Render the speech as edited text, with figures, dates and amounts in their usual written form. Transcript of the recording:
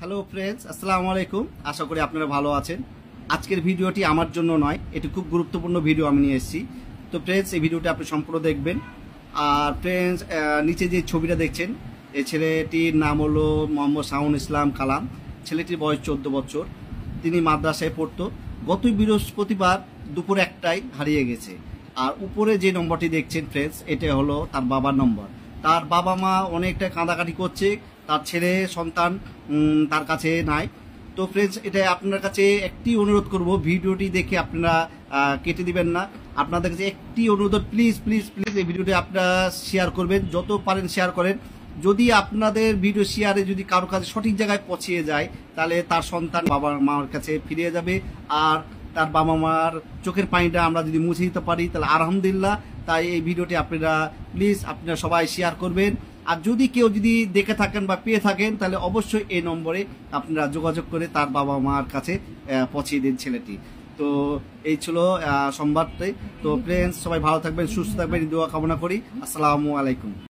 Hello friends, আসসালামু আলাইকুম। আশা করি আপনারা ভালো আছেন। আজকের ভিডিওটি আমার জন্য নয়, এটি খুব গুরুত্বপূর্ণ ভিডিও আমি নিয়ে এসেছি। তো ফ্রেন্ডস, এই ভিডিওটি আপনি সম্পূর্ণ দেখবেন। আর ফ্রেন্ডস, নিচে যে ছবিটা দেখছেন, এই ছেলেটির নাম হলো মোহাম্মদ শাহুন ইসলাম কালাম। ছেলেটির বয়স 14 বছর। তিনি মাদ্রাসায় পড়তো। গত বৃহস্পতিবার দুপুর 1টায় হারিয়ে গেছে। আর উপরে যে নম্বরটি দেখছেন ফ্রেন্ডস, এটা হলো তার বাবার নম্বর। তার বাবা মা অনেকটা কাঁদাকাটি করছে, তার ছেলে সন্তান তার কাছে নাই। তো ফ্রেন্ডস, এটা আপনার কাছে একটি অনুরোধ করব, ভিডিওটি দেখে আপনারা কেটে দিবেন না। আপনাদের কাছে একটি অনুরোধ, প্লিজ প্লিজ প্লিজ এই ভিডিওটি আপনারা শেয়ার করবেন, যত পারেন শেয়ার করেন। যদি আপনাদের ভিডিও শেয়ারে যদি কারোর কাছে সঠিক জায়গায় পৌঁছিয়ে যায়, তাহলে তার সন্তান বাবা মার কাছে ফিরে যাবে। আর তার বাবা মার চোখের পানিটা আমরা যদি মুছে দিতে পারি তাহলে আলহামদুলিল্লাহ। তাই এই ভিডিওটি আপনারা প্লিজ আপনারা সবাই শেয়ার করবেন। আর যদি কেউ যদি দেখে থাকেন বা পেয়ে থাকেন, তাহলে অবশ্যই এই নম্বরে আপনারা যোগাযোগ করে তার বাবা মার কাছে পৌঁছিয়ে দিন ছেলেটি। তো এই ছিল সংবাদটি। তো ফ্রেন্ডস, সবাই ভালো থাকবেন, সুস্থ থাকবেন, দোয়া কামনা করি। আসসালামু আলাইকুম।